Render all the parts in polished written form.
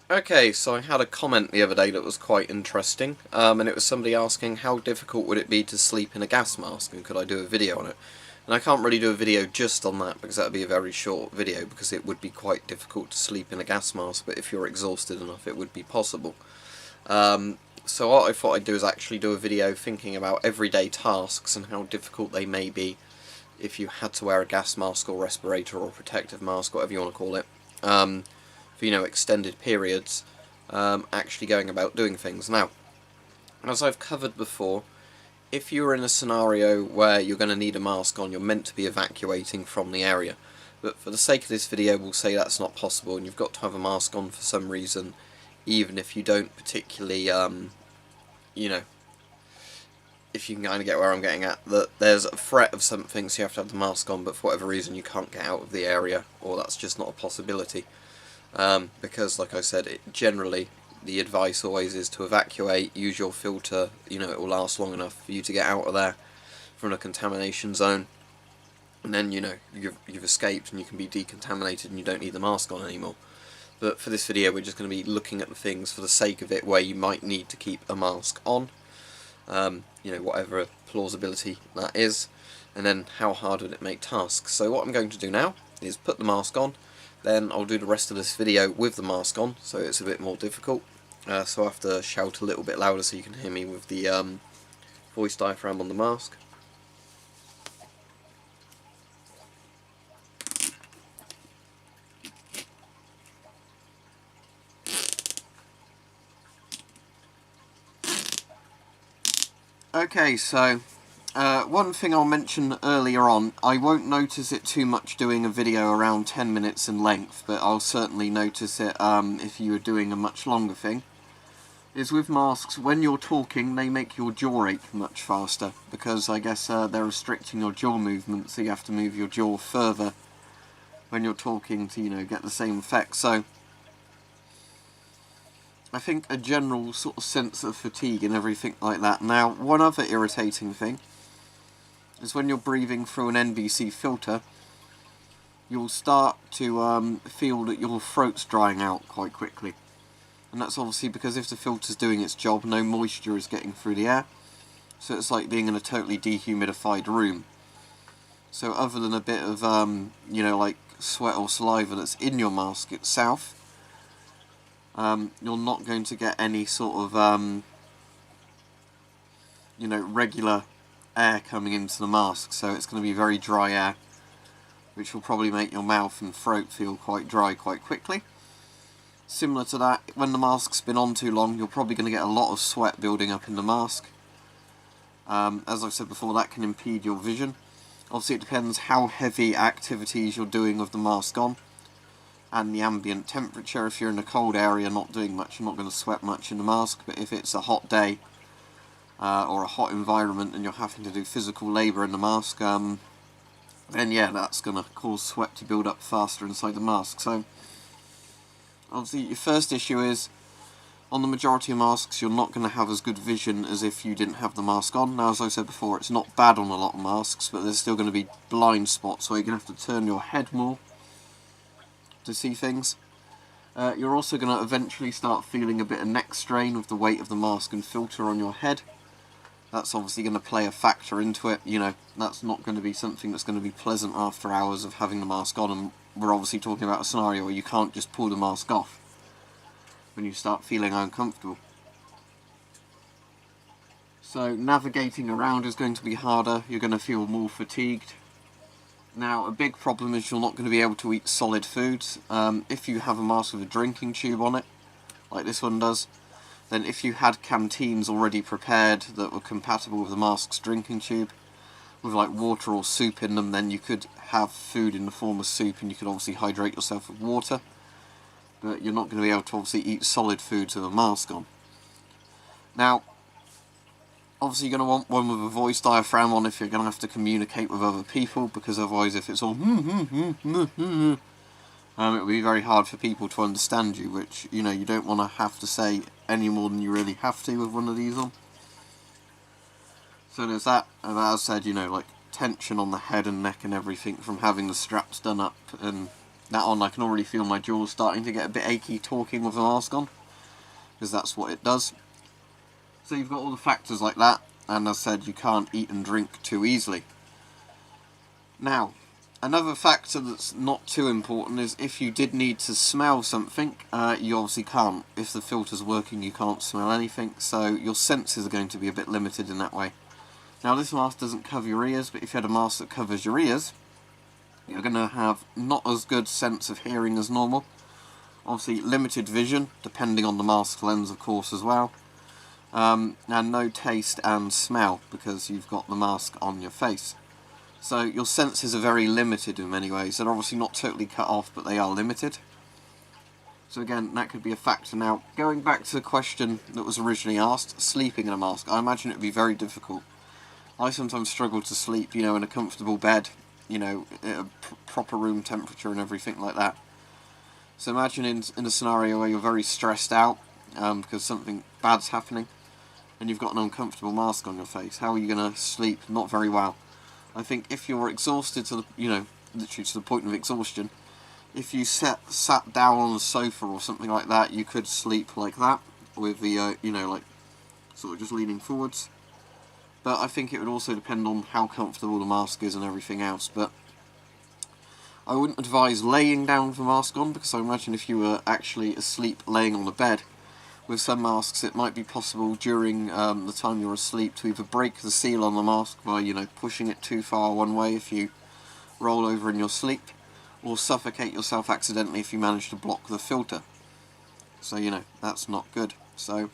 Okay, so I had a comment the other day that was quite interesting, and it was somebody asking how difficult would it be to sleep in a gas mask, and could I do a video on it? And I can't really do a video just on that, because that would be a very short video, because it would be quite difficult to sleep in a gas mask, but if you're exhausted enough it would be possible. So what I thought I'd do is actually do a video thinking about everyday tasks and how difficult they may be if you had to wear a gas mask or respirator or protective mask, whatever you want to call it, for extended periods, actually going about doing things. Now, as I've covered before, if you're in a scenario where you're going to need a mask on, you're meant to be evacuating from the area. But for the sake of this video, we'll say that's not possible, and you've got to have a mask on for some reason, even if you don't particularly, if you can kind of get where I'm getting at, that there's a threat of something, so you have to have the mask on, but for whatever reason you can't get out of the area, or that's just not a possibility. Because, like I said, generally the advice always is to evacuate, use your filter, it will last long enough for you to get out of there from a contamination zone, and then, you've escaped and you can be decontaminated and you don't need the mask on anymore. But for this video we're just going to be looking at the things for the sake of it where you might need to keep a mask on. Whatever plausibility that is, and then how hard would it make tasks. So what I'm going to do now is put the mask on, then I'll do the rest of this video with the mask on, so it's a bit more difficult. So I have to shout a little bit louder so you can hear me with the voice diaphragm on the mask. Okay, so one thing I'll mention earlier on, I won't notice it too much doing a video around 10 minutes in length, but I'll certainly notice it if you were doing a much longer thing, is with masks, when you're talking, they make your jaw ache much faster, because I guess they're restricting your jaw movement, so you have to move your jaw further when you're talking to, get the same effect. So I think a general sort of sense of fatigue and everything like that. Now, one other irritating thing is when you're breathing through an NBC filter, you'll start to feel that your throat's drying out quite quickly. And that's obviously because if the filter's doing its job, no moisture is getting through the air. So it's like being in a totally dehumidified room. So other than a bit of, like sweat or saliva that's in your mask itself, you're not going to get any sort of, regular air coming into the mask, so it's going to be very dry air, which will probably make your mouth and throat feel quite dry quite quickly. Similar to that, when the mask's been on too long, you're probably going to get a lot of sweat building up in the mask. As I've said before, that can impede your vision. Obviously it depends how heavy activities you're doing with the mask on, and the ambient temperature. If you're in a cold area not doing much, you're not going to sweat much in the mask, but if it's a hot day or a hot environment and you're having to do physical labour in the mask, then yeah, that's going to cause sweat to build up faster inside the mask. So obviously your first issue is, on the majority of masks you're not going to have as good vision as if you didn't have the mask on. Now, as I said before, it's not bad on a lot of masks, but there's still going to be blind spots where you're going to have to turn your head more to see things. You're also going to eventually start feeling a bit of neck strain with the weight of the mask and filter on your head. That's obviously going to play a factor into it. That's not going to be something that's going to be pleasant after hours of having the mask on, and we're obviously talking about a scenario where you can't just pull the mask off when you start feeling uncomfortable. So navigating around is going to be harder, you're going to feel more fatigued. Now, a big problem is you're not going to be able to eat solid foods. If you have a mask with a drinking tube on it, like this one does, then if you had canteens already prepared that were compatible with the mask's drinking tube, with like water or soup in them, then you could have food in the form of soup and you could obviously hydrate yourself with water. But you're not going to be able to obviously eat solid foods with a mask on. Now, obviously you're going to want one with a voice diaphragm on if you're going to have to communicate with other people, because otherwise if it's all it would be very hard for people to understand you, which, you don't want to have to say any more than you really have to with one of these on. So there's that, and as I said, like tension on the head and neck and everything from having the straps done up and that on, I can already feel my jaws starting to get a bit achy talking with the mask on, because that's what it does. So you've got all the factors like that, and as I said, you can't eat and drink too easily. Now, another factor that's not too important is if you did need to smell something, you obviously can't. If the filter's working, you can't smell anything, so your senses are going to be a bit limited in that way. Now, this mask doesn't cover your ears, but if you had a mask that covers your ears, you're going to have not as good sense of hearing as normal. Obviously, limited vision, depending on the mask lens, of course, as well. And no taste and smell, because you've got the mask on your face. So your senses are very limited in many ways. They're obviously not totally cut off, but they are limited. So again, that could be a factor. Now, going back to the question that was originally asked, sleeping in a mask, I imagine it would be very difficult. I sometimes struggle to sleep, you know, in a comfortable bed, you know, at a proper room temperature and everything like that. So imagine in a scenario where you're very stressed out because something bad's happening, and you've got an uncomfortable mask on your face. How are you going to sleep? Not very well. I think if you're exhausted to the, you know, literally to the point of exhaustion, if you sat down on a sofa or something like that, you could sleep like that, with the, you know, like, sort of just leaning forwards. But I think it would also depend on how comfortable the mask is and everything else. But I wouldn't advise laying down with the mask on, because I imagine if you were actually asleep laying on the bed, with some masks it might be possible during the time you're asleep to either break the seal on the mask by, you know, pushing it too far one way if you roll over in your sleep, or suffocate yourself accidentally if you manage to block the filter. So, you know, that's not good. So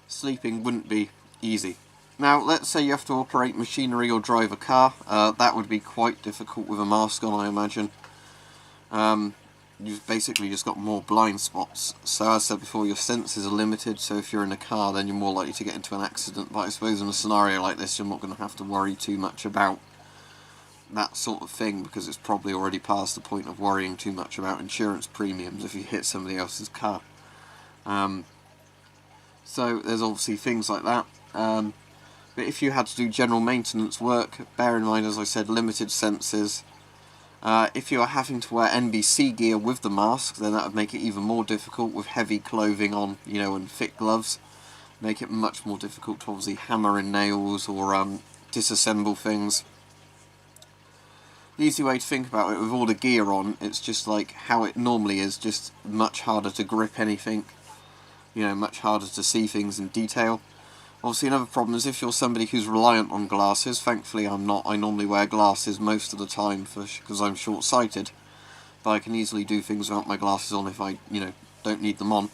sleeping wouldn't be easy. Now, let's say you have to operate machinery or drive a car. That would be quite difficult with a mask on, I imagine. You've basically just got more blind spots. So as I said before, your senses are limited, so if you're in a car then you're more likely to get into an accident. But I suppose in a scenario like this you're not going to have to worry too much about that sort of thing, because it's probably already past the point of worrying too much about insurance premiums if you hit somebody else's car. So there's obviously things like that. But if you had to do general maintenance work, bear in mind, as I said, limited senses. If you are having to wear NBC gear with the mask, then that would make it even more difficult, with heavy clothing on, you know, and thick gloves. Make it much more difficult to obviously hammer in nails or disassemble things. The easy way to think about it, with all the gear on, it's just like how it normally is, just much harder to grip anything, you know, much harder to see things in detail. Obviously another problem is if you're somebody who's reliant on glasses. Thankfully I'm not. I normally wear glasses most of the time because I'm short-sighted, but I can easily do things without my glasses on if I, you know, don't need them on.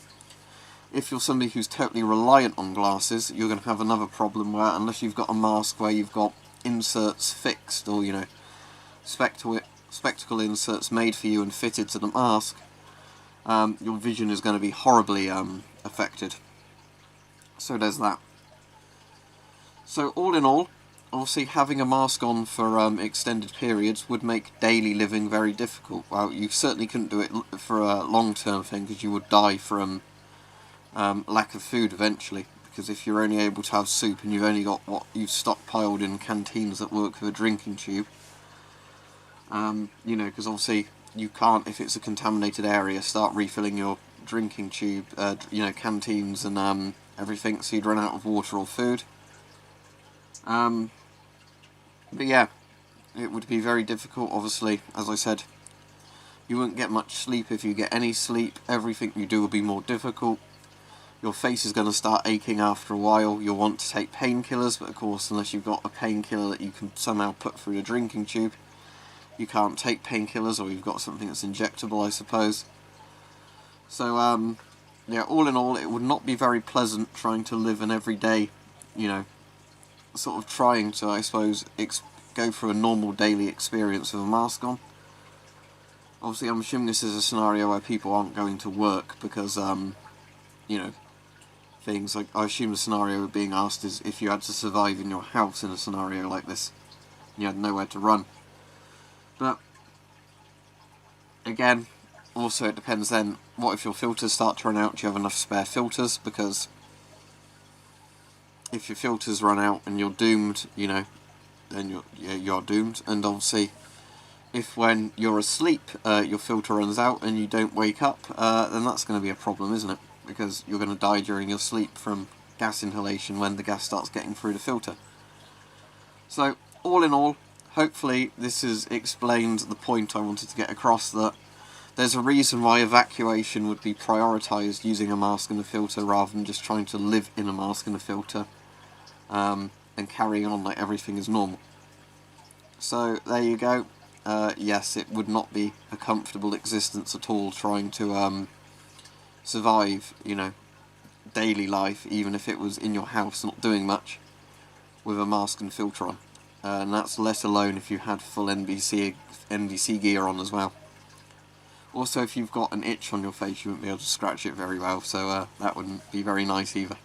If you're somebody who's totally reliant on glasses, you're going to have another problem where, unless you've got a mask where you've got inserts fixed, or, you know, spectacle inserts made for you and fitted to the mask, your vision is going to be horribly affected. So there's that. So all in all, obviously having a mask on for extended periods would make daily living very difficult. Well, you certainly couldn't do it for a long-term thing, because you would die from lack of food eventually. Because if you're only able to have soup and you've only got what you've stockpiled in canteens that work with a drinking tube, you know, because obviously you can't, if it's a contaminated area, start refilling your drinking tube, you know, canteens and everything, so you'd run out of water or food. But yeah, it would be very difficult. Obviously, as I said, you wouldn't get much sleep. If you get any sleep, everything you do will be more difficult. Your face is going to start aching after a while. You'll want to take painkillers, but of course, unless you've got a painkiller that you can somehow put through the drinking tube, you can't take painkillers, or you've got something that's injectable, I suppose. So, yeah, all in all, it would not be very pleasant trying to live an everyday, you know, sort of trying to, I suppose, go through a normal daily experience with a mask on. Obviously, I'm assuming this is a scenario where people aren't going to work because, you know, things like, I assume the scenario being asked is if you had to survive in your house in a scenario like this, and you had nowhere to run. But, again, also it depends then, what if your filters start to run out? Do you have enough spare filters? Because if your filters run out and you're doomed, you know, then you're doomed. And obviously, if when you're asleep your filter runs out and you don't wake up, then that's going to be a problem, isn't it? Because you're going to die during your sleep from gas inhalation when the gas starts getting through the filter. So, all in all, hopefully this has explained the point I wanted to get across, that there's a reason why evacuation would be prioritised using a mask and a filter rather than just trying to live in a mask and a filter and carrying on like everything is normal. So there you go. Yes, it would not be a comfortable existence at all trying to survive, you know, daily life, even if it was in your house not doing much, with a mask and filter on. And that's let alone if you had full NVC gear on as well. Also, if you've got an itch on your face, you wouldn't be able to scratch it very well, so that wouldn't be very nice either.